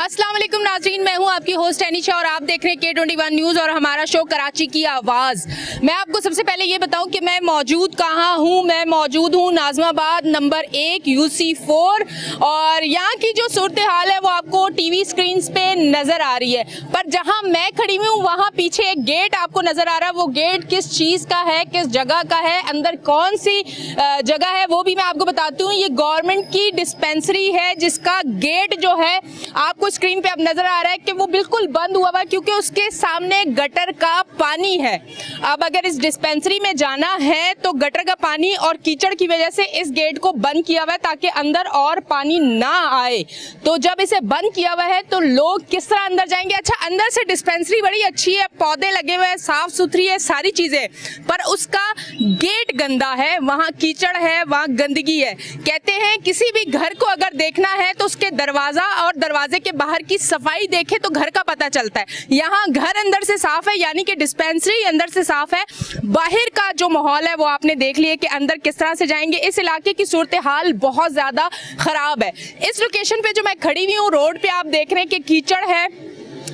अस्सलाम वालेकुम नाज़रीन, मैं हूं आपकी होस्ट एनिशा और आप देख रहे हैं K21 न्यूज़ और हमारा शो कराची की आवाज़। मैं आपको सबसे पहले ये बताऊं कि मैं मौजूद कहां हूं। मैं मौजूद हूं नाज़माबाद नंबर 1 UC4 और यहां की जो सूरत हाल है वो आपको टीवी स्क्रीन पे नज़र आ रही है। पर जहां मैं खड़ी हुई हूँ वहां पीछे एक गेट आपको नज़र आ रहा है। वो गेट किस चीज़ का है, किस जगह का है, अंदर कौन सी जगह है वो भी मैं आपको बताती हूँ। ये गवर्नमेंट की डिस्पेंसरी है जिसका गेट जो है आपको स्क्रीन पे अब नजर आ रहा है कि वो बिल्कुल बंद हुआ हुआ क्योंकि उसके सामने गटर का पानी है। अब अगर इस डिस्पेंसरी में जाना है तो गटर का पानी और कीचड़ की वजह से इस गेट को बंद किया हुआ है ताकि अंदर और पानी ना आए। तो जब इसे बंद किया हुआ है तो लोग किस तरह अंदर जाएंगे। अच्छा, अंदर से डिस्पेंसरी बड़ी अच्छी है, पौधे लगे हुए हैं, साफ सुथरी है, सारी चीजें, पर उसका गेट गंदा है, वहाँ कीचड़ है, वहाँ गंदगी है। कहते हैं किसी भी घर को अगर देखना है तो उसके दरवाजा और दरवाजे के बाहर की सफाई देखे तो घर का पता चलता है। यहाँ घर अंदर से साफ है, यानी कि डिस्पेंसरी अंदर से साफ है। बाहर का जो माहौल है वो आपने देख लिया कि अंदर किस तरह से जाएंगे। इस इलाके की सूरत हाल बहुत ज्यादा खराब है। इस लोकेशन पे जो मैं खड़ी हुई हूँ, रोड पे आप देख रहे हैं कि कीचड़ है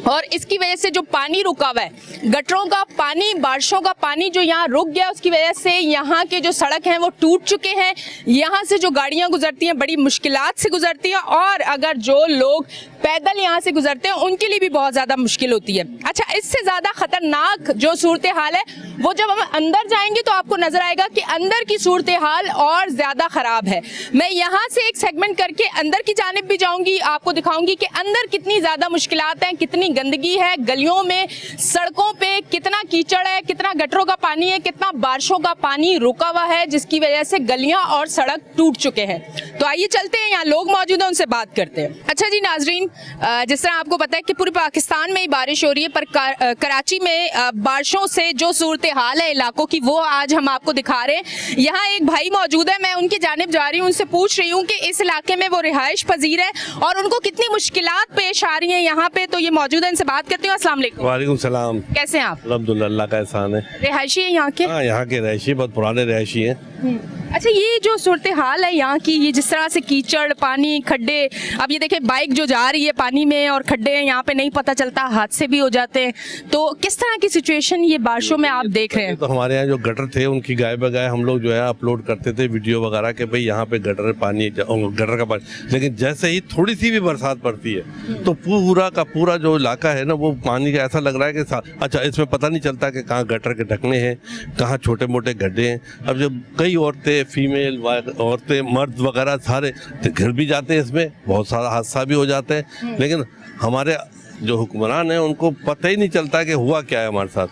और इसकी वजह से जो पानी रुका हुआ है, गटरों का पानी, बारिशों का पानी जो यहाँ रुक गया, उसकी वजह से यहाँ के जो सड़क हैं वो टूट चुके हैं। यहाँ से जो गाड़ियाँ गुजरती हैं बड़ी मुश्किलात से गुजरती हैं और अगर जो लोग पैदल यहाँ से गुजरते हैं उनके लिए भी बहुत ज़्यादा मुश्किल होती है। अच्छा, इससे ज़्यादा खतरनाक जो सूरत हाल है वो जब हम अंदर जाएंगे तो आपको नजर आएगा कि अंदर की सूरत हाल और ज़्यादा ख़राब है। मैं यहाँ से एक सेगमेंट करके अंदर की जानिब भी जाऊँगी, आपको दिखाऊँगी कि अंदर कितनी ज़्यादा मुश्किलात हैं, कितनी गंदगी है, गलियों में, सड़कों पे कितना कीचड़ है, कितना गटरों का पानी है, कितना बारिशों का पानी रुका हुआ है जिसकी वजह से गलियां और सड़क टूट चुके हैं। तो आइए चलते हैं, यहाँ लोग मौजूद हैं, उनसे बात करते हैं। अच्छा जी नाजरीन, जिस तरह आपको पता है कि पूरे पाकिस्तान में ही बारिश हो रही है, पर कराची में बारिशों से जो सूरत हाल है इलाकों की वो आज हम आपको दिखा रहे हैं। यहाँ एक भाई मौजूद है, मैं उनकी जानिब जा रही हूँ, उनसे पूछ रही हूँ कि इस इलाके में वो रिहाइश पजीर है और उनको कितनी मुश्किलात पेश आ रही है यहाँ पे। तो ये मौजूद है, इनसे बात करती हूँ। अस्सलाम वालेकुम। वालेकुम सलाम। कैसे हैं आप? अल्हम्दुलिल्लाह, अल्लाह का एहसान है। रिहायशी है यहाँ के? हाँ, यहाँ के रिहायशी बहुत पुराने रिहायशी हैं। अच्छा, ये जो सूरत हाल है यहाँ की, ये जिस तरह से कीचड़, पानी, खड्डे, अब ये देखिए बाइक जो जा रही है पानी में और खड्डे हैं यहाँ पे, नहीं पता चलता, हादसे भी हो जाते हैं। तो किस तरह की सिचुएशन ये बारिशों में आप देख रहे हैं? तो हमारे यहाँ जो गटर थे उनकी गाय बगाए हम लोग जो है अपलोड करते थे वीडियो वगैरह के भाई यहाँ पे गटर पानी, गटर का पानी, लेकिन जैसे ही थोड़ी सी भी बरसात पड़ती है तो पूरा का पूरा जो इलाका है ना वो पानी का ऐसा लग रहा है कि अच्छा, इसमें पता नहीं चलता कि कहाँ गटर के ढकने हैं, कहाँ छोटे मोटे गड्ढे हैं। अब जब कई औरतें, फीमेल औरतें, मर्द वगैरह सारे घिर भी जाते हैं, इसमें बहुत सारा हादसा भी हो जाता है, लेकिन हमारे जो हुक्मरान है उनको पता ही नहीं चलता कि हुआ क्या है हमारे साथ।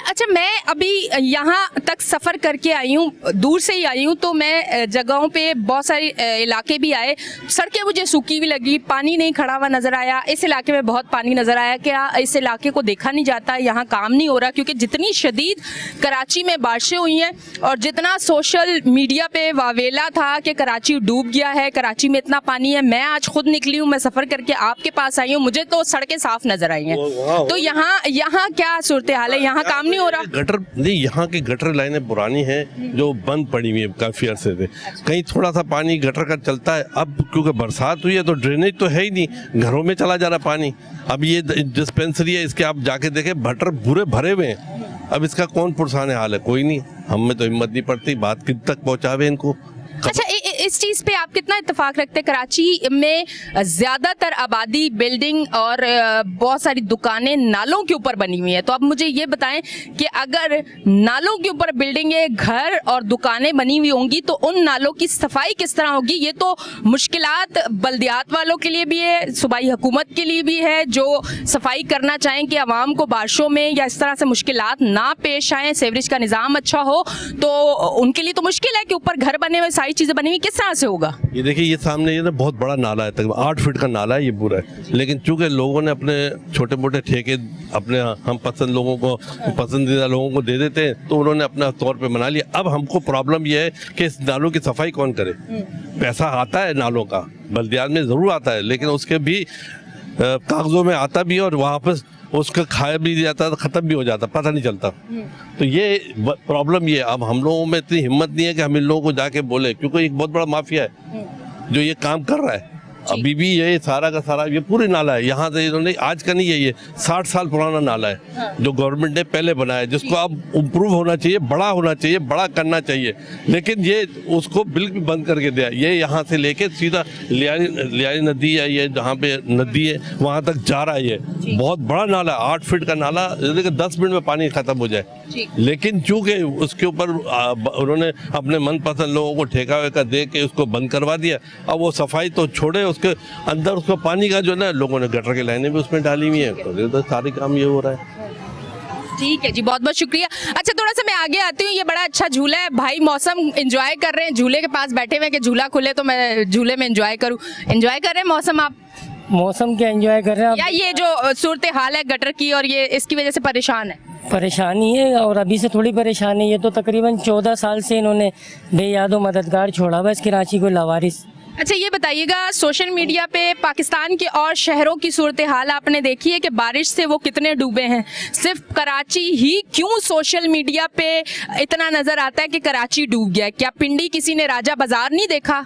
अच्छा, मैं अभी यहाँ तक सफ़र करके आई हूँ, दूर से ही आई हूँ, तो मैं जगहों पे बहुत सारे इलाके भी आए, सड़कें मुझे सूखी हुई लगी, पानी नहीं खड़ा हुआ नज़र आया। इस इलाके में बहुत पानी नज़र आया। क्या इस इलाके को देखा नहीं जाता, यहाँ काम नहीं हो रहा? क्योंकि जितनी शदीद कराची में बारिशें हुई हैं और जितना सोशल मीडिया पे वावेला था कि कराची डूब गया है, कराची में इतना पानी है, मैं आज खुद निकली हूँ, मैं सफ़र करके आपके पास आई हूँ, मुझे तो सड़कें साफ नजर आई हैं। तो यहाँ क्या सूरत हाल है? यहाँ काम नहीं हो रहा? गटर नहीं, यहाँ की गटर लाइनें पुरानी हैं जो बंद पड़ी हुई है काफी अरसे से। कहीं थोड़ा सा पानी गटर का चलता है, अब क्योंकि बरसात हुई है तो ड्रेनेज तो है ही नहीं, घरों में चला जा रहा पानी। अब ये डिस्पेंसरी है, इसके आप जाके देखें गटर पूरे भरे हुए हैं। अब इसका कौन पुरसाने हाल है? कोई नहीं। हमें तो हिम्मत नहीं पड़ती बात किन तक पहुँचावे इनको। अच्छा, इस चीज़ पे आप कितना इत्तेफाक रखते हैं? कराची में ज़्यादातर आबादी, बिल्डिंग और बहुत सारी दुकानें नालों के ऊपर बनी हुई हैं। तो अब मुझे ये बताएं कि अगर नालों के ऊपर बिल्डिंगें, घर और दुकानें बनी हुई होंगी तो उन नालों की सफाई किस तरह होगी? ये तो मुश्किलात बल्दियात वालों के लिए भी है, सूबाई हुकूमत के लिए भी है, जो सफाई करना चाहें कि आवाम को बारिशों में या इस तरह से मुश्किलात ना पेश आएँ, सीवरेज का निज़ाम अच्छा हो, तो उनके लिए तो मुश्किल है कि ऊपर घर बने हुए, सारी चीज़ें बनी हुई, किस तरह से होगा? ये देखिए, ये सामने ये ना बहुत बड़ा नाला है, तकरीबन 8 फीट का नाला है ये पूरा है, लेकिन चूंकि लोगों ने अपने छोटे मोटे ठेके अपने हम पसंद लोगों को, पसंदीदा लोगों को दे देते हैं, तो उन्होंने अपना तौर पे बना लिया। अब हमको प्रॉब्लम ये है कि इस नालों की सफाई कौन करे? पैसा आता है नालों का, बल्दियात में जरूर आता है, लेकिन उसके भी कागजों में आता भी है और वापस उसका खाया भी जाता, खत्म भी हो जाता, पता नहीं चलता। तो ये प्रॉब्लम ये, अब हम लोगों में इतनी हिम्मत नहीं है कि हम इन लोगों को जाके बोले, क्योंकि एक बहुत बड़ा माफिया है जो ये काम कर रहा है अभी भी ये सारा का सारा ये पूरी नाला है, यहाँ से इन्होंने आज का नहीं है, ये 60 साल पुराना नाला है जो गवर्नमेंट ने पहले बनाया, जिसको अब इम्प्रूव होना चाहिए, बड़ा होना चाहिए, बड़ा करना चाहिए, लेकिन ये उसको बिल्कुल बंद करके दिया। ये यहाँ से लेके सीधा लियारी नदी है, ये जहाँ पे नदी है वहाँ तक जा रहा है। ये बहुत बड़ा नाला, 8 फीट का नाला, 10 मिनट में पानी खत्म हो जाए, लेकिन चूंकि उसके ऊपर उन्होंने अपने मनपसंद लोगों को ठेका वेका दे के उसको बंद करवा दिया। अब वो सफाई तो छोड़े, उसके अंदर उसको पानी का जो ना लोगों ने गटर की लाइनें भी उसमें डाली हुई है, तो सारे काम ये हो रहा है। ठीक है जी, बहुत बहुत शुक्रिया। अच्छा, थोड़ा सा मैं आगे आती हूँ। ये बड़ा अच्छा झूला है भाई, मौसम एंजॉय कर रहे हैं, झूले के पास बैठे हुए कि झूला खुले तो मैं झूले में एंजॉय करूँ। एंजॉय कर रहे हैं मौसम आप? मौसम क्या एंजॉय कर रहे हैं आप? या ये जो सूरत हाल है गटर की और ये इसकी वजह से परेशान है? परेशानी है, और अभी से थोड़ी परेशानी है। ये तो तकरीबन 14 साल से इन्होंने बेयादो मददगार छोड़ा हुआ इस कराची को लावारिस। अच्छा, ये बताइएगा, सोशल मीडिया पे पाकिस्तान के और शहरों की सूरत हाल आपने देखी है कि बारिश से वो कितने डूबे हैं? सिर्फ कराची ही क्यों सोशल मीडिया पे इतना नजर आता है कि कराची डूब गया है? क्या पिंडी किसी ने राजा बाजार नहीं देखा?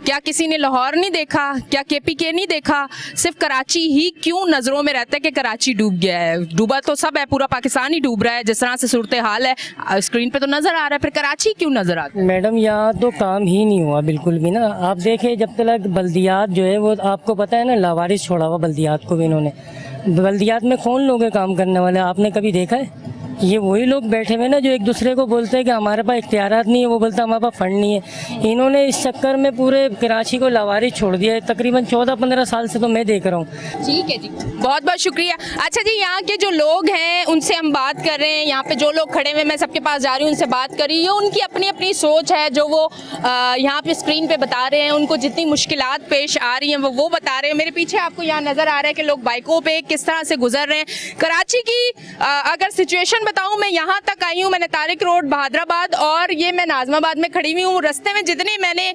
क्या किसी ने लाहौर नहीं देखा? क्या KPK नहीं देखा? सिर्फ कराची ही क्यों नजरों में रहता है कि कराची डूब गया है? डूबा तो सब है, पूरा पाकिस्तान ही डूब रहा है, जिस तरह से सूरत हाल है स्क्रीन पे तो नजर आ रहा है, फिर कराची क्यों नजर आता है? मैडम, यहाँ तो काम ही नहीं हुआ बिल्कुल भी ना। आप देखें, जब तक बल्दियात जो है वो आपको पता है ना, लावारिस छोड़ा हुआ बल्दियात को भी इन्होंने। बल्दियात में कौन लोग हैं काम करने वाले? आपने कभी देखा है? ये वही लोग बैठे हुए ना जो एक दूसरे को बोलते हैं कि हमारे पास इख्तियारात नहीं है, वो बोलता है हमारे पास फंड नहीं है। इन्होंने इस चक्कर में पूरे कराची को लावारिस छोड़ दिया है। तकरीबन 14-15 साल से तो मैं देख रहा हूँ। ठीक है जी, बहुत बहुत शुक्रिया। अच्छा जी, यहाँ के जो लोग हैं उनसे हम बात कर रहे हैं। यहाँ पे जो लोग खड़े हुए, मैं सबके पास जा रही हूँ, उनसे बात कर रही हूँ। उनकी अपनी अपनी सोच है जो वो यहाँ पे स्क्रीन पे बता रहे हैं। उनको जितनी मुश्किलात पेश आ रही हैं वो बता रहे हैं। मेरे पीछे आपको यहाँ नज़र आ रहा है कि लोग बाइकों पे किस तरह से गुजर रहे हैं। कराची की अगर सिचुएशन बताऊँ, मैं यहाँ तक आई हूँ, मैंने तारिक रोड, बहादराबाद और ये मैं नाजमाबाद में खड़ी हुई हूँ। रास्ते में जितनी मैंने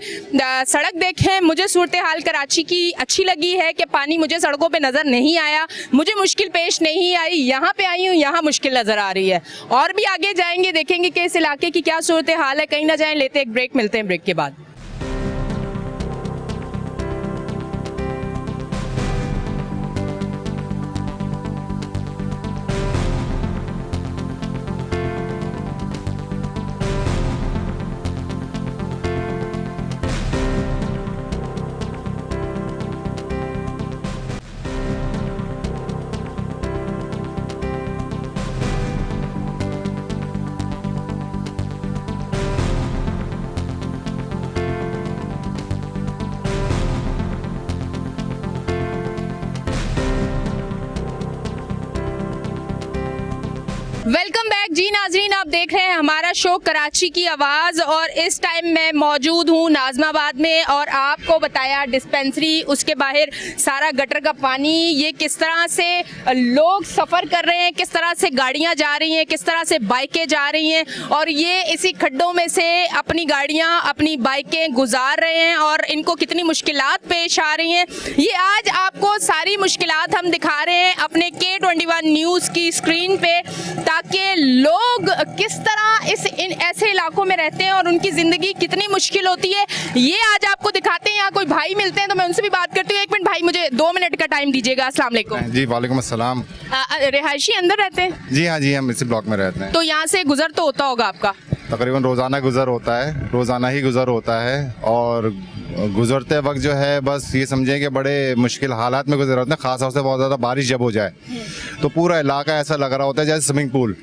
सड़क देखे हैं, मुझे सूरत हाल कराची की अच्छी लगी है कि पानी मुझे सड़कों पे नज़र नहीं आया, मुझे मुश्किल पेश नहीं आई। यहाँ पे आई हूँ, यहाँ मुश्किल नज़र आ रही है। और भी आगे जाएंगे, देखेंगे कि इस इलाके की क्या सूरत हाल है। कहीं ना जाएं, लेते एक ब्रेक, मिलते हैं ब्रेक के बाद। वेलकम बैक जी नाजरीन, आप देख रहे हैं हमारा शो कराची की आवाज़ और इस टाइम मैं मौजूद हूँ नाजमाबाद में और आपको बताया डिस्पेंसरी, उसके बाहर सारा गटर का पानी, ये किस तरह से लोग सफ़र कर रहे हैं, किस तरह से गाड़ियाँ जा रही हैं, किस तरह से बाइकें जा रही हैं और ये इसी खड्डों में से अपनी गाड़ियाँ, अपनी बाइकें गुजार रहे हैं और इनको कितनी मुश्किलात पेश आ रही हैं। ये आज आपको सारी मुश्किलात हम दिखा रहे हैं अपने K21 न्यूज़ की स्क्रीन पे, ताकि लोग किस तरह ऐसे इलाकों में रहते हैं और उनकी ज़िंदगी कितनी मुश्किल होती है, ये आज आपको दिखाते हैं। यहाँ कोई भाई मिलते हैं तो मैं उनसे भी बात करती हूँ। 1 मिनट भाई, मुझे 2 मिनट का टाइम दीजिएगा। अस्सलाम वालेकुम। जी वालेकुम अस्सलाम। रिहायशी अंदर रहते हैं? जी हाँ जी, हम इसी ब्लॉक में रहते हैं। तो यहाँ से गुजर तो होता होगा आपका? तकरीबन रोज़ाना गुजर होता है, रोज़ाना ही गुजर होता है और गुजरते वक्त जो है बस ये समझें कि बड़े मुश्किल हालात में गुजर होते हैं। ख़ास तौर से बहुत ज़्यादा बारिश जब हो जाए तो पूरा इलाका ऐसा लग रहा होता है जैसे स्विमिंग पूल,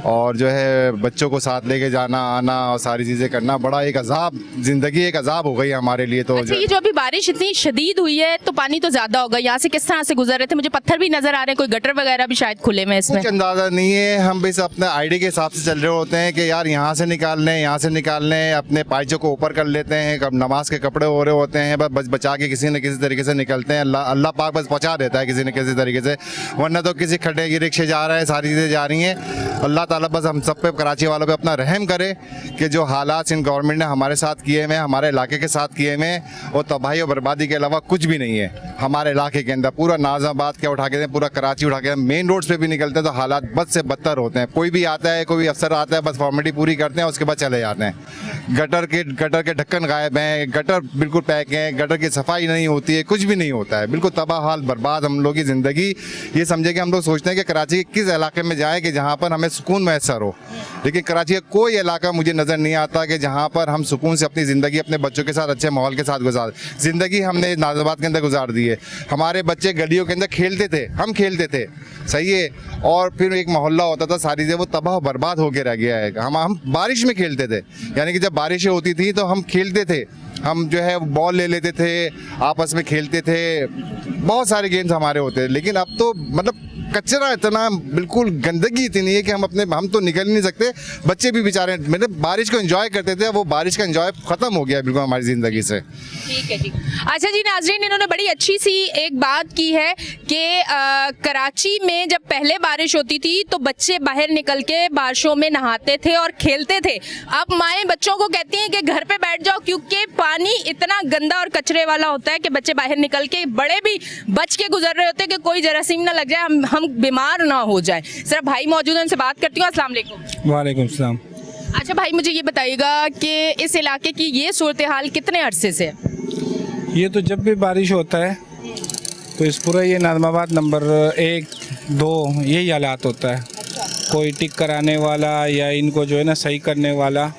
और जो है बच्चों को साथ लेके जाना आना और सारी चीज़ें करना बड़ा एक अजाब, ज़िंदगी एक अजाब हो गई हमारे लिए। तो अच्छा, ये जो अभी बारिश इतनी शदीद हुई है तो पानी तो ज़्यादा होगा, यहाँ से किस तरह से गुजर रहे थे? मुझे पत्थर भी नज़र आ रहे हैं, कोई गटर वगैरह भी शायद खुले में इसमें? कुछ अंदाज़ा नहीं है, हम बस अपने आईडी के हिसाब से चल रहे होते हैं कि यार यहाँ से निकाल लें, यहाँ से निकाल लें, अपने पाइचों को ऊपर कर लेते हैं, कब नमाज के कपड़े हो रहे होते हैं, बस बचा के किसी न किसी तरीके से निकलते हैं। अल्लाह पाक बस पहुँचा देता है किसी न किसी तरीके से, वरना तो किसी खड्डे की रिक्शे जा रहा है, सारी चीज़ें जा रही हैं। अल्लाह ताला बस हम सब पे, कराची वालों पे अपना रहम करे कि जो हालात इन गवर्नमेंट ने हमारे साथ किए हुए, हमारे इलाके के साथ किए हुए, वो तबाही और बर्बादी के अलावा कुछ भी नहीं है हमारे इलाके के अंदर। पूरा नाज़ाबाद क्या उठा के दें, पूरा कराची उठा के, मेन रोड्स पे भी निकलते हैं तो हालात बद से बदतर होते हैं। कोई भी आता है, कोई अफसर आता है, बस फॉर्मेलिटी पूरी करते हैं, उसके बाद चले जाते हैं। गटर के ढक्कन गायब हैं, गटर बिल्कुल पैक हैं, गटर की सफाई नहीं होती है, कुछ भी नहीं होता है, बिल्कुल तबाह हाल बर्बाद हम लोग की ज़िंदगी। ये समझे कि हम लोग सोचते हैं कि कराची के किस इलाके में जाए कि जहाँ पर हमें सुकून मैसर हो, लेकिन कराची का कोई इलाका मुझे नज़र नहीं आता कि जहाँ पर हम सुकून से अपनी ज़िंदगी अपने बच्चों के साथ अच्छे माहौल के साथ गुजार। ज़िंदगी हमने नाज़ाबाद के अंदर गुजार दी है। हमारे बच्चे गलियों के अंदर खेलते थे, हम खेलते थे, सही है, और फिर एक मोहल्ला होता था, सारी जगह वो तबाह बर्बाद होकर रह गया है। हम बारिश में खेलते थे, यानी कि जब बारिशें होती थी तो हम खेलते थे, हम जो है बॉल ले लेते थे, आपस में खेलते थे, बहुत सारे गेम्स हमारे होते थे। लेकिन अब तो मतलब कचरा इतना, बिल्कुल गंदगी इतनी है कि हम तो निकल ही नहीं सकते। बच्चे भी बेचारे, मतलब बारिश को एंजॉय करते थे, वो बारिश का एंजॉय खत्म हो गया बिल्कुल हमारी ज़िंदगी से। ठीक है जी। अच्छा जी नाज़रीन, इन्होंने बड़ी अच्छी सी एक बात की है कि कराची में जब पहले बारिश होती थी तो बच्चे बाहर निकल के बारिशों में नहाते थे और खेलते थे। अब माएँ बच्चों को कहती हैं कि घर पे बैठ जाओ क्योंकि पानी इतना गंदा और कचरे वाला होता है कि बच्चे बाहर निकल के, बड़े भी बच के गुजर रहे होते हैं कि कोई जरासीम ना लग जाए, हम बीमार ना हो जाए। सिर्फ भाई मौजूद हैं, उनसे बात करती हूँ। अस्सलाम वालेकुम। वालेकुम सलाम। अच्छा भाई, मुझे ये बताइएगा कि इस इलाके की ये सूरत हाल कितने अरसे से है? ये तो जब भी बारिश होता है तो इस पूरा ये नाज़माबाद नंबर 1, 2 यही हालात होता है। कोई टिक कराने वाला या इनको जो है ना सही करने वाला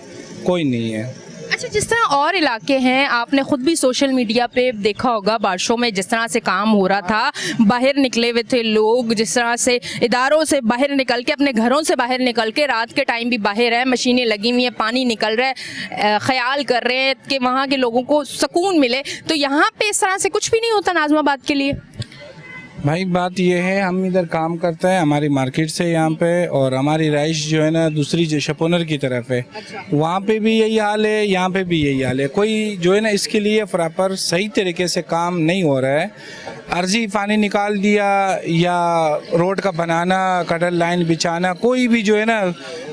कोई नहीं है। अच्छा, जिस तरह और इलाके हैं, आपने खुद भी सोशल मीडिया पे देखा होगा बारिशों में जिस तरह से काम हो रहा था, बाहर निकले हुए थे लोग, जिस तरह से इदारों से बाहर निकल के, अपने घरों से बाहर निकल के, रात के टाइम भी बाहर है, मशीनें लगी हुई हैं, पानी निकल रहा है, ख्याल कर रहे हैं कि वहाँ के लोगों को सुकून मिले। तो यहाँ पे इस तरह से कुछ भी नहीं होता नाज़माबाद के लिए? भाई बात ये है, हम इधर काम करते हैं, हमारी मार्केट से यहाँ पे, और हमारी राइश जो है ना दूसरी जो शपोनर की तरफ है, वहाँ पे भी यही हाल है, यहाँ पे भी यही हाल है। कोई जो है ना इसके लिए प्रॉपर सही तरीके से काम नहीं हो रहा है। अर्जी पानी निकाल दिया या रोड का बनाना, कटर लाइन बिछाना, कोई भी जो है ना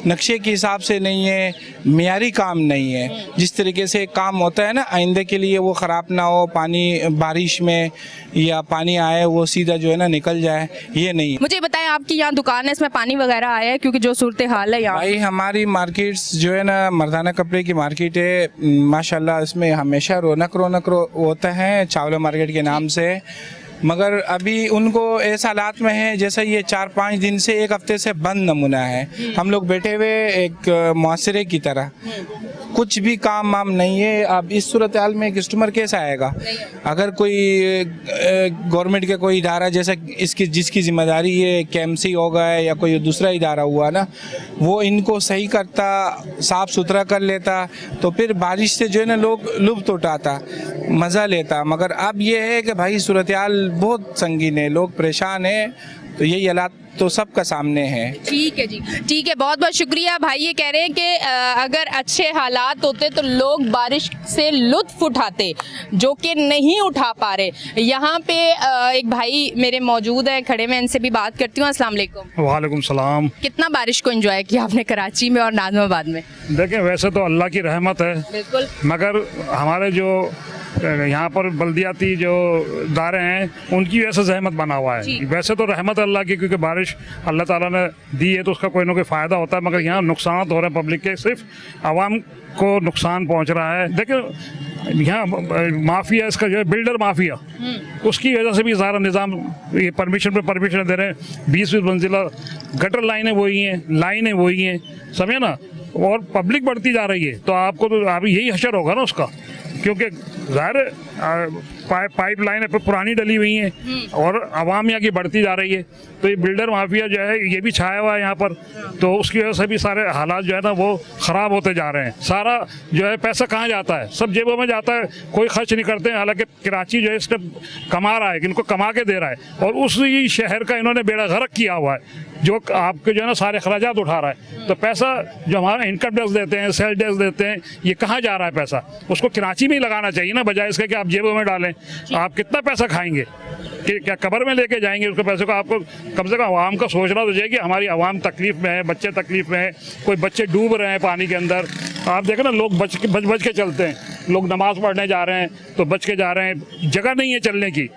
नक्शे के हिसाब से नहीं है, मियारी काम नहीं है। जिस तरीके से काम होता है ना आइंदे के लिए वो ख़राब ना हो, पानी बारिश में या पानी आए वो सीधा जो है ना निकल जाए, ये नहीं। मुझे बताएं, आपकी यहाँ दुकान है, इसमें पानी वगैरह आया है? क्योंकि जो सूरत हाल है यहाँ, भाई हमारी मार्केट्स जो है ना मर्दाना कपड़े की मार्केट है, माशाल्लाह इसमें हमेशा रौनक होता है चावला मार्केट के नाम से। मगर अभी उनको ऐसा हालात में है जैसा ये 4-5 दिन से, 1 हफ्ते से बंद नमूना है। हम लोग बैठे हुए एक मुआसरे की तरह, कुछ भी काम वाम नहीं है। अब इस सूरत हाल में कस्टमर कैसे आएगा? अगर कोई गवर्नमेंट का कोई इदारा जैसा जिसकी जिम्मेदारी है, KMC होगा या कोई दूसरा इदारा हुआ ना, वो इनको सही करता, साफ़ सुथरा कर लेता, तो फिर बारिश से जो है ना लोग लुत्फ़ उठाता, मज़ा लेता। मगर अब ये है कि भाई सूरत हाल बहुत संगीन है, लोग परेशान हैं, तो यही हालात तो सबका सामने है। ठीक है जी, ठीक है, बहुत बहुत शुक्रिया। भाई ये कह रहे हैं कि अगर अच्छे हालात होते तो लोग बारिश से लुत्फ उठाते, जो कि नहीं उठा पा रहे। यहाँ पे एक भाई मेरे मौजूद है, खड़े में, इनसे भी बात करती हूँ। अस्सलाम वालेकुम। वालेकुम सलाम। कितना बारिश को एंजॉय किया आपने कराची में और नाज़माबाद में? देखें, वैसे तो अल्लाह की रहमत है, बिल्कुल, मगर हमारे जो यहाँ पर बल्दियाती जो इदारे हैं उनकी वजह से जहमत बना हुआ है। वैसे तो रहमत अल्लाह की, क्योंकि बारिश अल्लाह ताला ने दी है तो उसका कोई ना कोई फ़ायदा होता है, मगर यहाँ नुकसान हो रहे हैं पब्लिक के, सिर्फ आवाम को नुकसान पहुँच रहा है। देखिए यहाँ माफिया, इसका जो है बिल्डर माफिया, उसकी वजह से भी सारा निज़ाम ये परमिशन दे रहे हैं। 20-20 मंजिला गटर लाइनें वही हैं, समझे ना, और पब्लिक बढ़ती जा रही है, तो आपको तो अभी यही हशर होगा ना उसका, क्योंकि ज़ाहिर पाइप लाइन पुरानी डली हुई हैं और आवाम यहाँ की बढ़ती जा रही है, तो ये बिल्डर माफिया जो है ये भी छाया हुआ है यहाँ पर, तो उसकी वजह से भी सारे हालात जो है ना वो ख़राब होते जा रहे हैं। सारा जो है पैसा कहाँ जाता है? सब जेबों में जाता है, कोई खर्च नहीं करते हैं। हालांकि कराची जो है इसका कमा रहा है, इनको कमा के दे रहा है, और उसी शहर का इन्होंने बेड़ा गर्क किया हुआ है, जो आपके जो है ना सारे खर्चात उठा रहा है। तो पैसा जो हमारा इनकम टैक्स देते हैं, सेल टैक्स देते हैं, ये कहाँ जा रहा है पैसा? उसको कराची में ही लगाना चाहिए ना, बजाय इसके कि आप जेबों में डालें। आप कितना पैसा खाएंगे? क्या कब्र में लेके जाएंगे उसके पैसे को? आपको कम से कम आवाम का सोचना तो चाहिए कि हमारी आवाम तकलीफ में है, बच्चे तकलीफ में है, कोई बच्चे डूब रहे हैं पानी के अंदर। आप देखें ना, लोग बच के चलते हैं, लोग नमाज पढ़ने जा रहे हैं तो बच के जा रहे हैं, जगह नहीं है चलने की।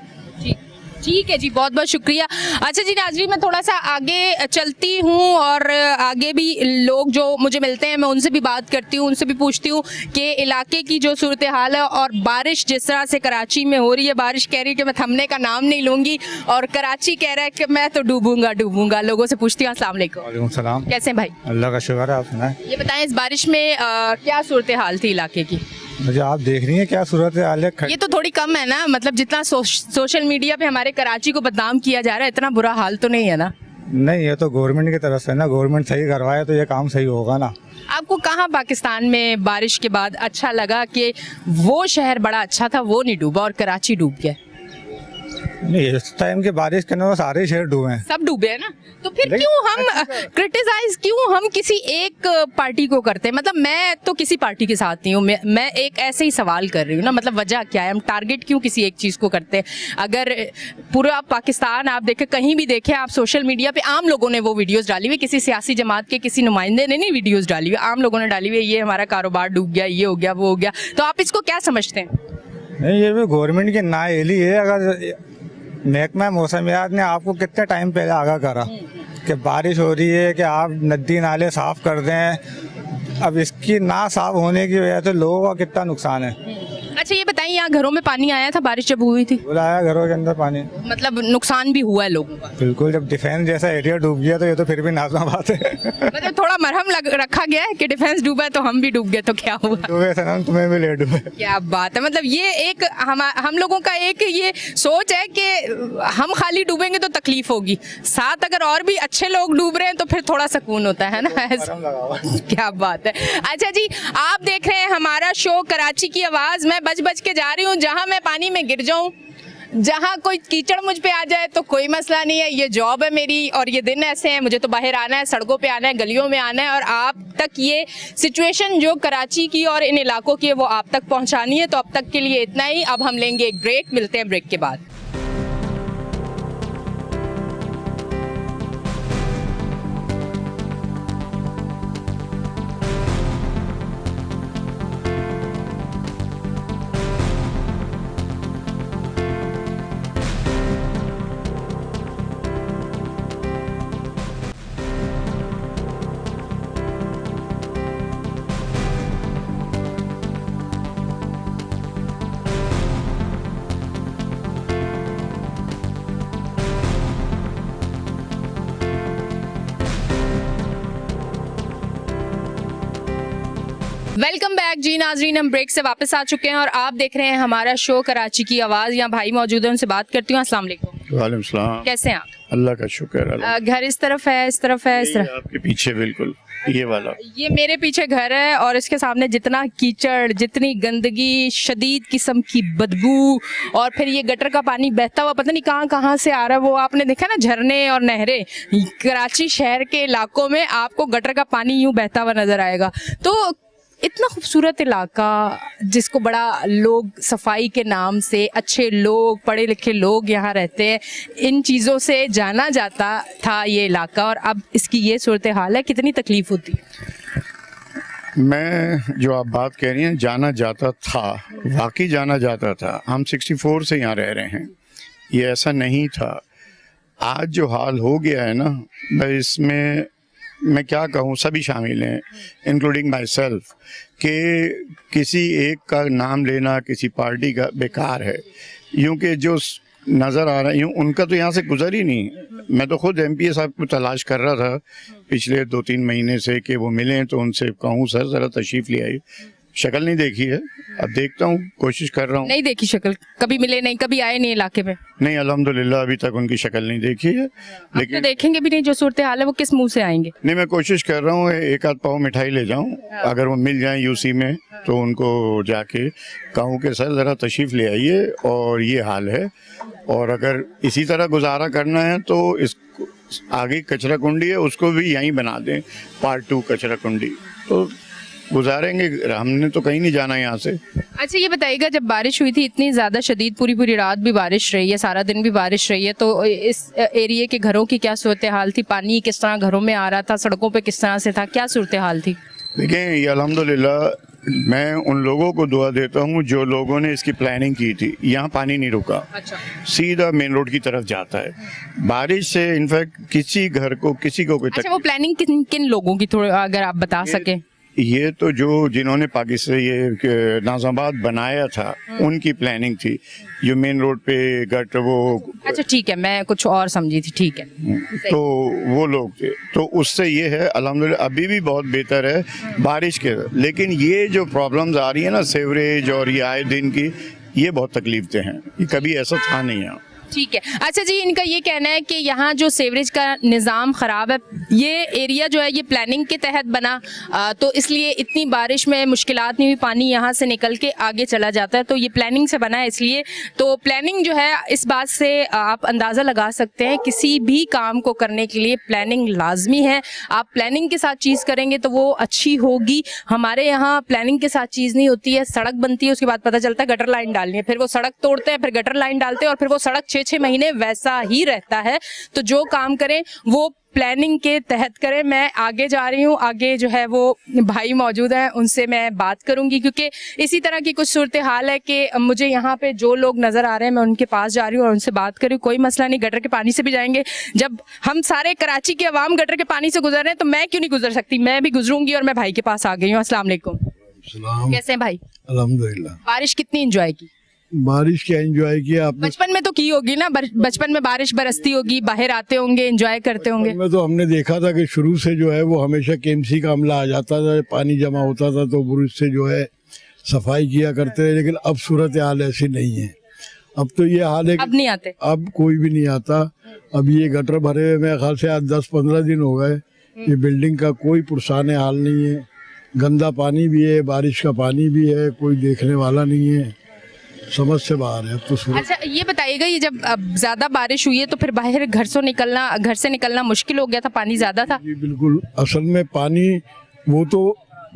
ठीक है जी, बहुत बहुत शुक्रिया। अच्छा जी नाजरीन, मैं थोड़ा सा आगे चलती हूँ और आगे भी लोग जो मुझे मिलते हैं मैं उनसे भी बात करती हूँ, उनसे भी पूछती हूँ कि इलाके की जो सूरत हाल है और बारिश जिस तरह से कराची में हो रही है। बारिश कह रही है कि मैं थमने का नाम नहीं लूँगी और कराची कह रहा है कि मैं तो डूबूंगा। लोगों से पूछती हूँ। अस्सलाम वालेकुम। वालेकुम सलाम। कैसे हैं भाई? अल्लाह का शुक्र है, आप सुनाएं। ये बताएं इस बारिश में क्या सूरत हाल थी इलाके की? मुझे आप देख रही हैं क्या सूरत हाल है? ये तो थोड़ी कम है ना, मतलब जितना सोशल मीडिया पे हमारे कराची को बदनाम किया जा रहा है इतना बुरा हाल तो नहीं है ना? नहीं, ये तो गवर्नमेंट की तरफ से ना, गवर्नमेंट सही करवाए तो ये काम सही होगा ना। आपको कहाँ पाकिस्तान में बारिश के बाद अच्छा लगा कि वो शहर बड़ा अच्छा था वो नहीं डूबा और कराची डूब गया? नहीं, इस टाइम की बारिश के ना सारे शहर डूबे हैं। सब डूबे हैं ना, तो फिर क्यों हम क्रिटिसाइज क्यों हम किसी एक पार्टी को करते हैं? मतलब मैं तो किसी पार्टी के साथ नहीं हूँ, मैं एक ऐसे ही सवाल कर रही हूँ ना, मतलब वजह क्या है? हम टारगेट क्यों किसी एक चीज़ को करते हैं? अगर पूरा पाकिस्तान आप देखें, कहीं भी देखें आप, सोशल मीडिया पे आम लोगों ने वो वीडियोस डाली हुई, किसी सियासी जमात के किसी नुमाइंदे ने नहीं वीडियोस डाली हुई, आम लोगों ने डाली हुई, ये हमारा कारोबार डूब गया, ये हो गया, वो हो गया। तो आप इसको क्या समझते हैं? नहीं, ये भी गवर्नमेंट की नाअहली है। अगर महकमा मौसमियात ने आपको कितने टाइम पहले आगाह करा कि बारिश हो रही है कि आप नदी नाले साफ कर दें, अब इसकी ना साफ होने की वजह से लोगों का कितना नुकसान है। अच्छा ये बताइए, यहाँ घरों में पानी आया था बारिश जब हुई थी? बुलाया घरों के अंदर पानी, मतलब नुकसान भी हुआ है लोगों का? बिल्कुल। जब डिफेंस जैसा एरिया डूब गया तो ये तो फिर भी नाज़ुक बात है। मतलब थोड़ा मरहम रखा गया है कि डिफेंस डूबा है तो हम भी डूब गए तो क्या हुआ? डूबे सनम, तुम्हें भी ले डूबे। क्या बात है, मतलब ये एक हम लोगों का एक ये सोच है कि हम खाली डूबेंगे तो तकलीफ होगी, साथ अगर और भी अच्छे लोग डूब रहे हैं तो फिर थोड़ा सुकून होता है ना। क्या बात है। अच्छा जी, आप देख रहे हैं हमारा शो कराची की आवाज़। मैं बच के जा रही हूँ, जहाँ मैं पानी में गिर जाऊँ, जहाँ कोई कीचड़ मुझ पे आ जाए तो कोई मसला नहीं है, ये जॉब है मेरी और ये दिन ऐसे हैं, मुझे तो बाहर आना है, सड़कों पे आना है, गलियों में आना है और आप तक ये सिचुएशन जो कराची की और इन इलाकों की है वो आप तक पहुँचानी है। तो अब तक के लिए इतना ही, अब हम लेंगे एक ब्रेक, मिलते हैं ब्रेक के बाद। वेलकम बैक जी नाजरीन, हम ब्रेक से वापस आ चुके हैं और आप देख रहे हैं हमारा शो कराची की आवाज़। यहाँ भाई मौजूद है, उनसे बात करती हूँ। अस्सलाम वालेकुम। वालेकुम सलाम। कैसे हैं आप? अल्लाह का शुक्र है। घर इस तरफ है, इस तरफ है, इस तरफ? आपके पीछे बिल्कुल ये वाला, ये मेरे पीछे घर है और इसके सामने जितना कीचड़, जितनी गंदगी, शदीद किस्म की बदबू और फिर ये गटर का पानी बहता हुआ पता नहीं कहाँ से आ रहा है। वो आपने देखा ना, झरने और नहरें कराची शहर के इलाकों में आपको गटर का पानी यूं बहता हुआ नजर आएगा। तो इतना खूबसूरत इलाका जिसको बड़ा लोग सफाई के नाम से, अच्छे लोग, पढ़े लिखे लोग यहाँ रहते हैं, इन चीज़ों से जाना जाता था ये इलाका और अब इसकी ये सूरत हाल है, कितनी तकलीफ होती है? मैं जो आप बात कह रही हैं जाना जाता था, वाकई जाना जाता था। हम 64 से यहाँ रह रहे हैं, ये ऐसा नहीं था। आज जो हाल हो गया है ना, मैं इसमें मैं क्या कहूँ, सभी शामिल हैं इंक्लूडिंग माई सेल्फ, कि किसी एक का नाम लेना किसी पार्टी का बेकार है। यूँ कि जो नज़र आ रहा है यूँ उनका तो यहाँ से गुजर ही नहीं। मैं तो खुद MPA साहब को तलाश कर रहा था पिछले 2-3 महीने से कि वो मिलें तो उनसे कहूँ सर ज़रा तशरीफ़ ले आई। शक्ल नहीं देखी है, अब देखता हूँ, कोशिश कर रहा हूँ। नहीं देखी शक्ल, कभी मिले नहीं, कभी आए नहीं इलाके में? नहीं, अल्हम्दुलिल्लाह अभी तक उनकी शक्ल नहीं देखी है। लेकिन तो देखेंगे भी नहीं, जो सूरत हाल है वो किस मुंह से आएंगे? नहीं, मैं कोशिश कर रहा हूँ एक आध पाव मिठाई ले जाऊँ, अगर वो मिल जाए UC में तो उनको जाके कहूँ कि सर ज़रा तशरीफ़ ले आइए और ये हाल है, और अगर इसी तरह गुजारा करना है तो इस आगे कचरा कुंडी है उसको भी यहीं बना दें, पार्ट 2 कचरा कुंडी। तो गुजारेंगे, हमने तो कहीं नहीं जाना यहाँ से। अच्छा ये बताइएगा, जब बारिश हुई थी इतनी ज़्यादा शदीद, पूरी पूरी रात भी बारिश रही है, सारा दिन भी बारिश रही है, तो इस एरिया के घरों की क्या सूरत हाल थी? पानी किस तरह घरों में आ रहा था, सड़कों पे किस तरह से था, क्या सूरत हाल थी? देखिए, ये अल्हम्दुलिल्लाह मैं उन लोगों को दुआ देता हूँ जो लोगों ने इसकी प्लानिंग की थी। यहाँ पानी नहीं रुका, अच्छा, सीधा मेन रोड की तरफ जाता है। बारिश से इनफैक्ट किसी घर को, किसी को कोई अच्छा वो प्लानिंग किन किन लोगों की, थोड़ा अगर आप बता सके? ये तो जो जिन्होंने पाकिस्तान ये नाज़ाबाद बनाया था उनकी प्लानिंग थी, जो मेन रोड पे गट वो। अच्छा ठीक है, मैं कुछ और समझी थी, ठीक है। तो वो लोग थे, तो उससे ये है अल्हम्दुलिल्लाह अभी भी बहुत बेहतर है बारिश के। लेकिन ये जो प्रॉब्लम्स आ रही है ना, सेवरेज और ये आए दिन की, ये बहुत तकलीफ हैं, ये कभी ऐसा था नहीं यहाँ। ठीक है। अच्छा जी, इनका ये कहना है कि यहाँ जो सीवरेज का निज़ाम ख़राब है, ये एरिया जो है ये प्लानिंग के तहत बना, तो इसलिए इतनी बारिश में मुश्किलात नहीं हुई, पानी यहाँ से निकल के आगे चला जाता है, तो ये प्लानिंग से बना है इसलिए। तो प्लानिंग जो है, इस बात से आप अंदाज़ा लगा सकते हैं किसी भी काम को करने के लिए प्लानिंग लाजमी है। आप प्लानिंग के साथ चीज़ करेंगे तो वो अच्छी होगी। हमारे यहाँ प्लानिंग के साथ चीज़ नहीं होती है, सड़क बनती है, उसके बाद पता चलता है गटर लाइन डालनी है, फिर वो सड़क तोड़ते हैं, फिर गटर लाइन डालते हैं, और फिर वो सड़क 6-6 महीने वैसा ही रहता है। तो जो काम करें वो प्लानिंग के तहत करें। मैं आगे जा रही हूँ, आगे जो है वो भाई मौजूद हैं, उनसे मैं बात करूंगी, क्योंकि इसी तरह की कुछ सूरत हाल है कि मुझे यहाँ पे जो लोग नज़र आ रहे हैं मैं उनके पास जा रही हूँ और उनसे बात करूँ। कोई मसला नहीं, गटर के पानी से भी जाएंगे। जब हम सारे कराची के अवाम गटर के पानी से गुजर रहे हैं तो मैं क्यों नहीं गुजर सकती, मैं भी गुजरूंगी। और मैं भाई के पास आ गई हूँ। अस्सलाम वालेकुम। कैसे हैं भाई? अल्हम्दुलिल्लाह। बारिश कितनी इंजॉय की? बारिश क्या एंजॉय किया आपने? बचपन में तो की होगी ना, बचपन में बारिश बरसती होगी, बाहर आते होंगे, एंजॉय करते होंगे। में तो हमने देखा था कि शुरू से जो है वो हमेशा केएमसी का अमला आ जाता था, पानी जमा होता था तो बुरुज से जो है सफाई किया करते थे। लेकिन अब सूरत हाल ऐसी नहीं है। अब तो ये हाल है, अब नहीं आते, अब कोई भी नहीं आता। अब ये गटर भरे हुए मेरे ख्याल से आज 10-15 दिन हो गए। ये बिल्डिंग का कोई पुरसाने हाल नहीं है, गंदा पानी भी है, बारिश का पानी भी है, कोई देखने वाला नहीं है, समझ से बाहर है अब तो सूरत। अच्छा ये बताइएगा, ये जब अब ज्यादा बारिश हुई है तो फिर बाहर घर से निकलना मुश्किल हो गया था, पानी ज्यादा था? जी बिल्कुल। असल में पानी, वो तो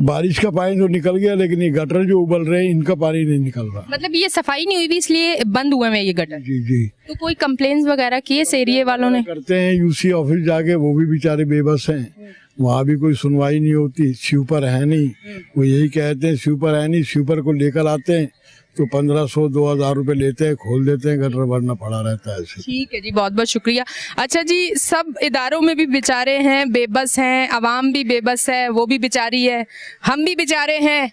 बारिश का पानी तो निकल गया, लेकिन ये गटर जो उबल रहे हैं इनका पानी नहीं निकल रहा। मतलब ये सफाई नहीं हुई भी इसलिए बंद हुए हैं ये गटर? जी जी। तो कोई कंप्लेन्स वगैरह किए इस एरिया वालों ने? करते हैं यूसी ऑफिस जाके, वो भी बेचारे बेबस हैं, वहाँ भी कोई सुनवाई नहीं होती। स्वीपर है नहीं, वो यही कहते हैं स्वीपर है नहीं। स्वीपर को लेकर आते हैं तो 1500-2000 रुपए लेते हैं, खोल देते हैं, गटर भरना पड़ा रहता है ऐसे। ठीक है जी, बहुत बहुत शुक्रिया। अच्छा जी, सब इदारों में भी बेचारे हैं, बेबस हैं, आवाम भी बेबस है, वो भी बेचारी है, हम भी बेचारे हैं,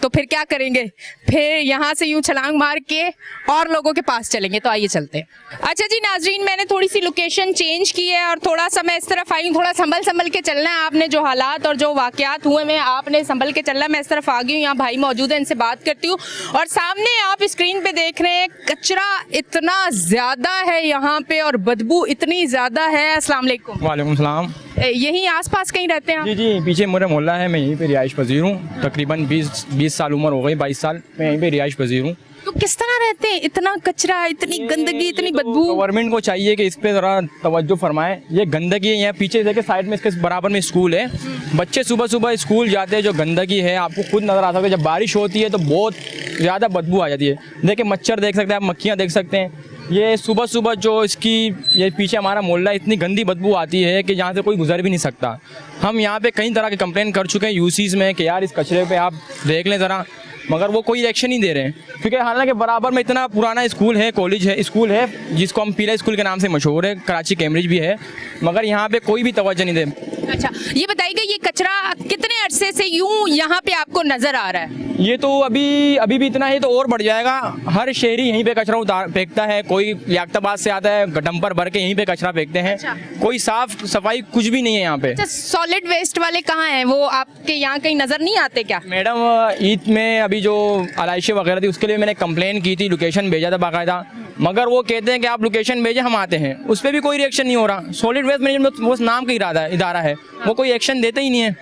तो फिर क्या करेंगे? फिर यहाँ से यूं छलांग मार के और लोगों के पास चलेंगे। तो आइए चलते हैं। अच्छा जी नाजरीन, मैंने थोड़ी सी लोकेशन चेंज की है और थोड़ा सा मैं इस तरफ आई हूँ। थोड़ा संभल के चलना है आपने, जो हालात और जो वाकयात हुए में आपने संभल के चलना है। मैं इस तरफ आ गई हूँ, यहाँ भाई मौजूद है, इनसे बात करती हूँ। और सामने आप स्क्रीन पे देख रहे हैं, कचरा इतना ज़्यादा है यहाँ पे और बदबू इतनी ज़्यादा है। अस्सलाम वालेकुम। वालेकुम सलाम। यहीं आसपास कहीं रहते हैं आप? जी जी, पीछे मेरा मोहल्ला है, मैं यहीं पे रिहाइश पजीर हूँ। तकरीबन 20 साल उम्र हो गई, 22 साल मैं यहीं पे रिहाइश पजीर हूँ। तो किस तरह रहते हैं? इतना कचरा, इतनी गंदगी, इतनी बदबू। गवर्नमेंट को चाहिए कि इस पे ज़रा तवज्जो फरमाए। ये गंदगी है, यहाँ पीछे देखे साइड में इसके बराबर में स्कूल है, बच्चे सुबह सुबह स्कूल जाते हैं, जो गंदगी है आपको खुद नज़र आ सकता है। जब बारिश होती है तो बहुत ज़्यादा बदबू आ जाती है। देखिए मच्छर देख सकते हैं आप, मक्खियाँ देख सकते हैं। ये सुबह सुबह जो इसकी, ये पीछे हमारा मोहल्ला, इतनी गंदी बदबू आती है कि यहाँ से कोई गुजर भी नहीं सकता। हम यहाँ पे कई तरह के कंप्लेन कर चुके हैं यूसीज़ में कि यार इस कचरे पे आप देख लें ज़रा, मगर वो कोई एक्शन नहीं दे रहे हैं। क्योंकि हालांकि बराबर में इतना पुराना स्कूल है, कॉलेज है, स्कूल है, जिसको हम पीला स्कूल के नाम से मशहूर है, कराची कैम्ब्रिज भी है, मगर यहाँ पे कोई भी तवज्जो नहीं दे। अच्छा ये बताइएगा, ये कचरा कितने अरसे से यूं यहाँ पे आपको नजर आ रहा है? ये तो अभी भी इतना है तो और बढ़ जाएगा। हर शहरी यहीं पे कचरा फेंकता है, कोई याक्ताबाद से आता है डंपर भर के यहीं पे कचरा फेंकते हैं। अच्छा। कोई साफ सफाई कुछ भी नहीं है यहाँ पे। अच्छा, सॉलिड वेस्ट वाले कहाँ हैं? वो आपके यहाँ कहीं नजर नहीं आते क्या? मैडम ईद में अभी जो आलाइशें वगैरह थी उसके लिए मैंने कंप्लेन की थी, लोकेशन भेजा था बाकायदा, मगर वो कहते हैं कि आप लोकेशन भेजें हम आते हैं, उस पर भी कोई रिएक्शन नहीं हो रहा। सॉलिड वेस्ट मैनेजमेंट वो नाम का इदारा है, वो कोई एक्शन देते ही नहीं है।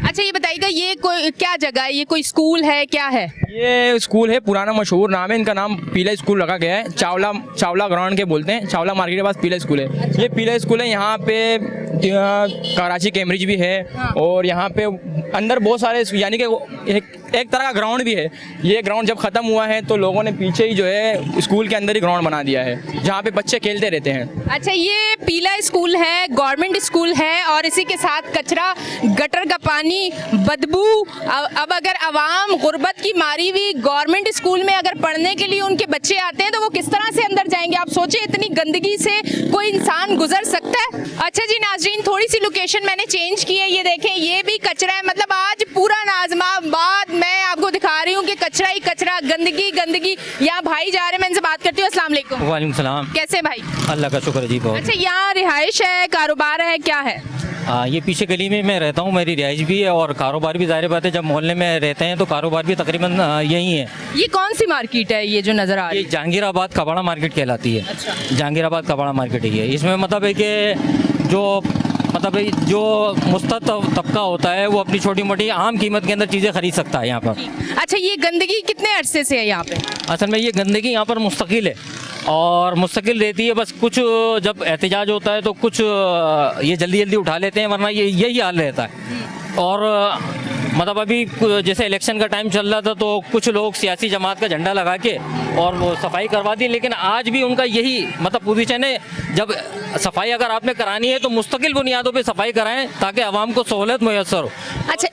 अच्छा ये बताइएगा, ये कोई क्या जगह है, ये कोई स्कूल है, क्या है? ये स्कूल है, पुराना मशहूर नाम है, इनका नाम पीला स्कूल रखा गया है। चावला ग्राउंड के बोलते हैं, चावला मार्केट के पास पीला स्कूल है। ये पीला स्कूल है, यहाँ पे कराची कैम्ब्रिज भी है। हाँ। और यहाँ पे अंदर बहुत सारे, यानी कि एक तरह का ग्राउंड भी है। ये ग्राउंड जब खत्म हुआ है तो लोगों ने पीछे ही जो है स्कूल के अंदर ही ग्राउंड बना दिया है, जहाँ पे बच्चे खेलते रहते हैं। अच्छा ये पीला स्कूल है, गवर्नमेंट स्कूल है, और इसी के साथ कचरा, गटर का पानी, बदबू। अब अगर अवाम गुर्बत की मारी हुई गवर्नमेंट स्कूल में अगर पढ़ने के लिए उनके बच्चे आते हैं तो वो किस तरह से अंदर जाएंगे? आप सोचिए, इतनी गंदगी से कोई इंसान गुजर सकता है? अच्छा जी नाजरीन, थोड़ी सी लोकेशन मैंने चेंज की है, ये देखें, ये भी कचरा है। मतलब आज पूरा नाज़माबाद मैं आपको दिखा रही हूँ कि कचरा ही कचरा, गंदगी गंदगी। यहाँ भाई जा रहे हैं, मैं इनसे बात करती हूँ। अस्सलाम वालेकुम। वालेकुम सलाम। कैसे भाई? अल्लाह का शुक्र जी बहुत। अच्छा यहाँ रिहाइश है, कारोबार है, क्या है? ये पीछे गली में मैं रहता हूँ, मेरी रिहाइश भी है और कारोबार भी। ज़ाहिर बात है जब मोहल्ले में रहते हैं तो कारोबार भी तकरीबन यही है। ये कौन सी मार्केट है ये जो नज़र आ रही ये है? जहांगीराबाद कबाड़ा मार्केट कहलाती है। अच्छा। जहांगीराबाद कबाड़ा मार्केट ही है। इसमें मतलब है कि जो मुस्तत तबका होता है वो अपनी छोटी मोटी आम कीमत के अंदर चीज़ें खरीद सकता है यहाँ पर। अच्छा ये गंदगी कितने अरसे से है यहाँ पे? असल में ये गंदगी यहाँ पर मुस्तकिल है और मुस्तकिल रहती है। बस कुछ जब एहतजाज होता है तो कुछ ये जल्दी जल्दी उठा लेते हैं, वरना ये यही हाल रहता है। और मतलब अभी जैसे इलेक्शन का टाइम चल रहा था तो कुछ लोग सियासी जमात का झंडा लगा के और वो सफाई करवा दी, लेकिन आज भी उनका यही मतलब पोजीशन है, जब सफाई अगर आपने करानी है तो मुस्तकिल बुनियादों पे सफाई कराएं ताकि आवाम को सहूलत मुयस्सर हो। अच्छा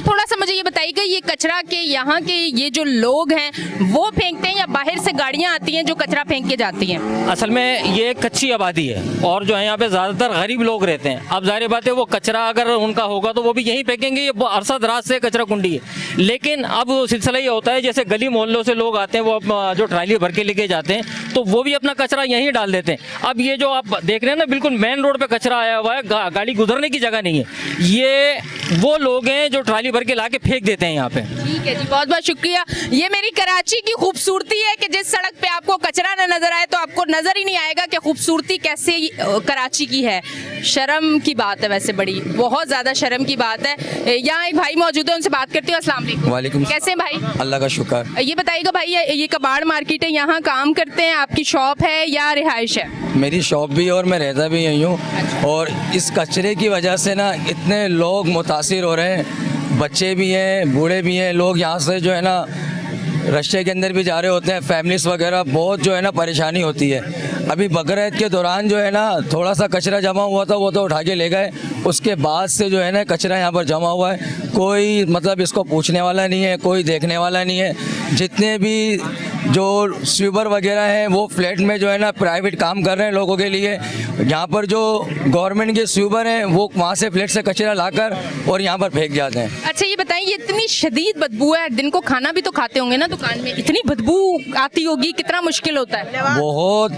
थोड़ा सा मुझे ये बताइएगा, ये कचरा के यहाँ के ये जो लोग हैं वो फेंकते हैं या बाहर से गाड़ियाँ आती हैं जो कचरा फेंक के जाती हैं? असल में ये एक कच्ची आबादी है और जो है यहाँ पे ज़्यादातर गरीब लोग रहते हैं। अब जाहिर बात है वो कचरा अगर उनका होगा तो वो भी यहीं फेंकेंगे, ये अरसा दराज से कचरा कुंडी है। लेकिन अब सिलसिला ये होता है जैसे गली मोहल्लों से लोग आते हैं, वो जो ट्राली भर के लेके जाते हैं तो वो भी अपना कचरा यहीं डाल देते हैं। अब ये जो आप देख रहे हैं ना, बिल्कुल मेन रोड पे कचरा आया हुआ है, गाड़ी गुजरने की जगह नहीं है। ये वो लोग हैं जो ट्राली भर के ला के फेंक देते हैं यहाँ पे। ठीक है जी, बहुत बहुत शुक्रिया। ये मेरी कराची की खूबसूरती है कि जिस सड़क पे आपको कचरा न नजर आए तो आपको नजर ही नहीं आएगा कि खूबसूरती कैसे कराची की है। शर्म की बात है, वैसे बड़ी बहुत ज्यादा शर्म की बात है। यहाँ एक भाई मौजूद है, उनसे बात करती हूँ। अस्सलाम वालेकुम। वालेकुम। कैसे हैं भाई? अल्लाह का शुक्र। ये बताइएगा भाई, ये कबाड़ मार्केट है, यहाँ काम करते हैं, आपकी शॉप है या रिहाइश है? मेरी शॉप भी है और मैं रहता भी यहीं हूँ। और इस कचरे की वजह से ना इतने लोग मुतासिर हो रहे हैं, बच्चे भी हैं, बूढ़े भी हैं। लोग यहाँ से जो है ना रस्ते के अंदर भी जा रहे होते हैं, फैमिलीज वगैरह, बहुत जो है ना परेशानी होती है। अभी बकरीद के दौरान जो है ना थोड़ा सा कचरा जमा हुआ था, वो तो उठा के ले गए। उसके बाद से जो है ना कचरा यहाँ पर जमा हुआ है, कोई मतलब इसको पूछने वाला नहीं है, कोई देखने वाला नहीं है। जितने भी जो स्वीपर वगैरह हैं वो फ्लैट में जो है ना प्राइवेट काम कर रहे हैं लोगों के लिए। यहाँ पर जो गवर्नमेंट के स्वीपर हैं वो वहाँ से फ्लैट से कचरा लाकर और यहाँ पर फेंक जाते हैं। अच्छा ये बताइए, ये इतनी शदीद बदबू है, दिन को खाना भी तो खाते होंगे ना दुकान में, इतनी बदबू आती होगी, कितना मुश्किल होता है?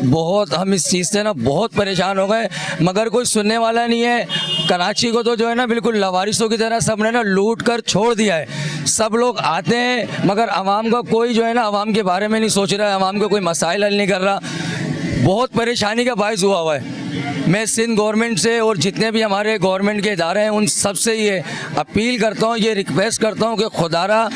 बहुत हम इस चीज़ से ना बहुत परेशान हो गए, मगर कोई सुनने वाला नहीं है। कराची को तो जो है ना बिल्कुल लवारिसों की तरह सबने ना लूट कर छोड़ दिया है। सब लोग आते हैं मगर आवाम का कोई जो है ना आवाम के बारे में नहीं सोच रहा है, आवाम के कोई मसाइल हल नहीं कर रहा। बहुत परेशानी का बायस हुआ है। मैं सिंध गवर्नमेंट से और जितने भी हमारे गवर्नमेंट के इदारे हैं उन सब से ये अपील करता हूँ, ये रिक्वेस्ट करता हूँ कि खुदारा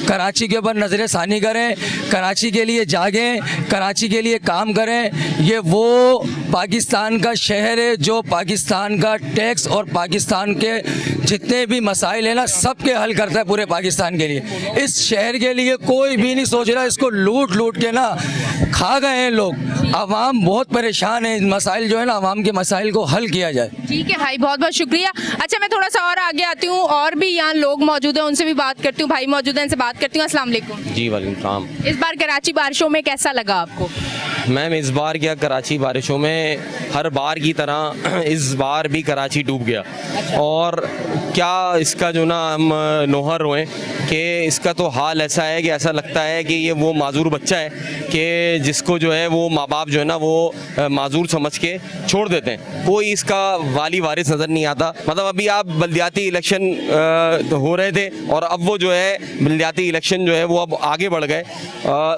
कराची के ऊपर नज़र सानी करें, कराची के लिए जागें, कराची के लिए काम करें। ये वो पाकिस्तान का शहर है जो पाकिस्तान का टैक्स और पाकिस्तान के जितने भी मसाइल हैं ना सबके हल करता है पूरे पाकिस्तान के लिए। इस शहर के लिए कोई भी नहीं सोच रहा, इसको लूट लूट के ना खा गए हैं लोग। आवाम बहुत परेशान है, मसाइल जो है ना आवाम के मसाइल को हल किया जाए। ठीक है भाई, बहुत बहुत शुक्रिया। अच्छा मैं थोड़ा सा और आगे आती हूँ, और भी यहाँ लोग मौजूद हैं, उनसे भी बात करती हूँ। भाई मौजूद हैं, इनसे बात करती हूँ। अस्सलाम वालेकुम। जी वालेकुम सलाम। इस बार कराची बारिशों में कैसा लगा आपको? मैम इस बार क्या कराची बारिशों में हर बार की तरह इस बार भी कराची डूब गया। और क्या इसका जो ना हम नोहर रोएं कि इसका तो हाल ऐसा है कि ऐसा लगता है कि ये वो माजूर बच्चा है कि जिसको जो है वो माँ बाप जो है ना वो माजूर समझ के छोड़ देते हैं, कोई इसका वाली वारिस नज़र नहीं आता। मतलब अभी आप बल्दियाती इलेक्शन हो रहे थे और अब वो जो है बल्दियाती इलेक्शन जो है वो अब आगे बढ़ गए।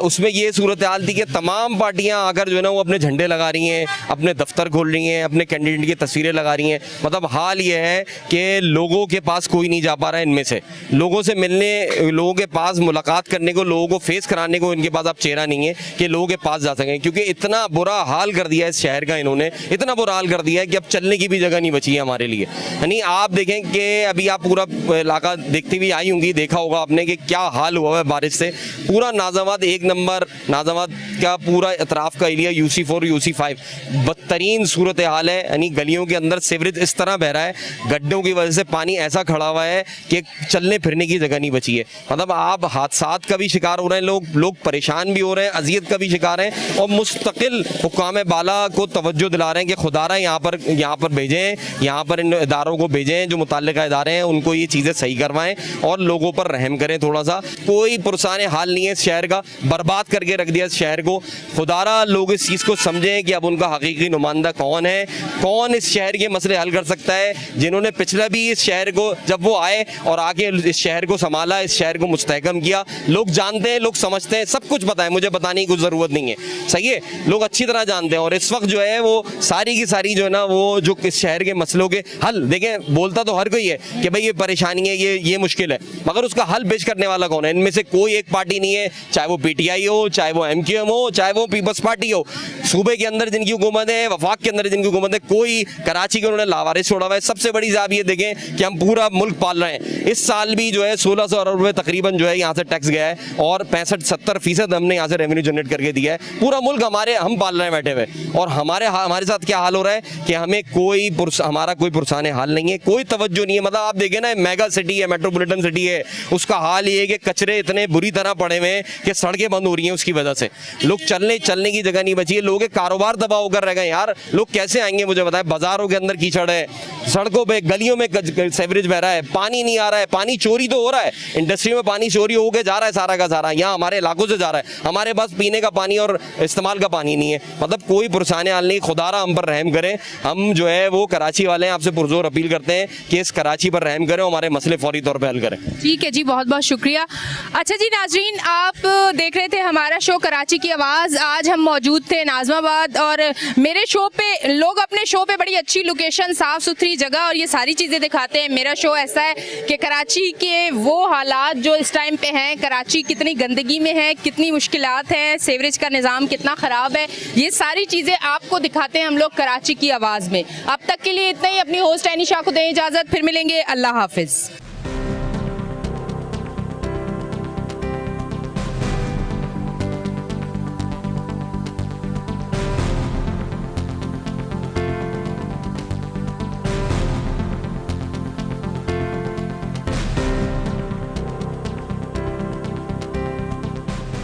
उसमें ये सूरत हाल थी कि तमाम पार्टियाँ लड़कियां आकर जो है ना वो अपने झंडे लगा रही हैं, अपने दफ्तर खोल रही हैं, अपने कैंडिडेट की तस्वीरें लगा रही हैं। मतलब हाल ये है कि लोगों के पास कोई नहीं जा पा रहा है इनमें से, लोगों से मिलने, लोगों के पास मुलाकात करने को, लोगों को फेस कराने को इनके पास अब चेहरा नहीं है कि लोगों के पास जा सकें, क्योंकि इतना बुरा हाल कर दिया है इस शहर का इन्होंने, इतना बुरा हाल कर दिया है कि अब चलने की भी जगह नहीं बची है हमारे लिए। यानी आप देखें कि अभी आप पूरा इलाका देखती हुई आई होंगी, देखा होगा आपने कि क्या हाल हुआ है बारिश से। पूरा नाज़ाबाद एक नंबर, नाज़ाबाद का पूरा अतराफ का एरिया UC4 UC5 बदतरीन सूरत हाल है। यानी गलियों के अंदर सीवरेज इस तरह बह रहा है, गड्ढों की वजह से पानी ऐसा खड़ा हुआ है कि चलने फिरने की जगह नहीं बची है। मतलब आप हादसात का भी शिकार हो रहे हैं, लोग परेशान भी हो रहे हैं, अजियत का भी शिकार हैं, और मुस्तकिल हुक्काम बाला को तवज्जो दिला रहे हैं कि खुदारा यहाँ पर भेजें, यहाँ पर इन इदारों को भेजें जो मुतल्लिका इदारे हैं, उनको ये चीज़ें सही करवाएं और लोगों पर रहम करें थोड़ा सा। कोई पुरसाने हाल नहीं है इस शहर का, बर्बाद करके रख दिया इस शहर को। खुदारा लोग इस चीज़ को समझें कि अब उनका हकीकी नुमाइंदा कौन है, कौन इस शहर के मसले हल कर सकता है। जिन्होंने पिछला भी इस शहर को, जब वो आए और आके इस शहर को संभाला, इस शहर को मुस्तहकम किया, लोग जानते हैं, लोग समझते हैं, सब कुछ पता है, मुझे बताने की कुछ ज़रूरत नहीं है, सही है, लोग अच्छी तरह जानते हैं। और इस वक्त जो है वो सारी की सारी जो है ना वो जो इस शहर के मसलों के हल, देखें बोलता तो हर कोई है कि भाई ये परेशानी है, ये मुश्किल है, मगर उसका हल पेश करने वाला कौन है? इनमें से कोई एक पार्टी नहीं है, चाहे वो PTI हो, चाहे वो MQM हो, चाहे वो पीपल्स पार्टी हो। सूबे के अंदर जिनकी हुकूमत है, वफाक के अंदर जिनकी हुकूमत है, कोई कराची के उन्होंने लावारिस छोड़ा हुआ है। सबसे बड़ी आप ये देखें कि हम पूरा मुल्क पाल रहे हैं। इस साल भी जो है 1600 अरब रुपए तकरीबन जो है यहाँ से टैक्स गया है, और 65-70% हमने यहाँ से रेवेन्यू जनरेट करके दिया है। पूरा मुल्क हम पाल रहे हैं बैठे हुए, और हमारे साथ क्या हाल हो रहा है कि हमें हमारा कोई पुरसाने हाल नहीं है, कोई तवज्जो नहीं है। मतलब आप देखें ना, मेगा सिटी है, मेट्रोपॉलिटन सिटी है, उसका हाल ये है कि कचरे इतने बुरी तरह पड़े हुए हैं कि सड़कें बंद हो रही हैं उसकी वजह से, लोग चलने की जगह नहीं बची है, लोगों के कारोबार दबा होकर रह गए। यार लोग कैसे आएंगे मुझे बताएं? बाजारों के अंदर कीचड़ है, सड़कों पे गलियों में सीवरेज बह रहा है, पानी नहीं आ रहा है, पानी चोरी तो हो रहा है, इंडस्ट्री में पानी चोरी होकर जा रहा है सारा का सारा, यहाँ हमारे इलाकों से जा रहा है, हमारे पास पीने का पानी और इस्तेमाल का पानी नहीं है। मतलब कोई पुरसाने हाल नहीं। खुदारा हम पर रहम करें, हम जो है वो कराची वाले हैं, आपसे पुरजोर अपील करते हैं कि इस कराची पर रहम करें, हमारे मसले फौरी तौर पर हल करें। ठीक है जी, बहुत बहुत शुक्रिया। अच्छा जी नाजरीन, आप देख रहे थे हमारा शो कराची की आवाज़। आज हम मौजूद थे नाज़माबाद, और मेरे शो पे लोग अपने शो पे बड़ी अच्छी लोकेशन, साफ़ सुथरी जगह और ये सारी चीज़ें दिखाते हैं। मेरा शो ऐसा है कि कराची के वो हालात जो इस टाइम पे हैं, कराची कितनी गंदगी में है, कितनी मुश्किलात हैं, सीवरेज का निज़ाम कितना ख़राब है, ये सारी चीज़ें आपको दिखाते हैं हम लोग कराची की आवाज़ में। अब तक के लिए इतना ही। अपनी होस्ट एनिशा को दें इजाज़त, फिर मिलेंगे। अल्लाह हाफिज़।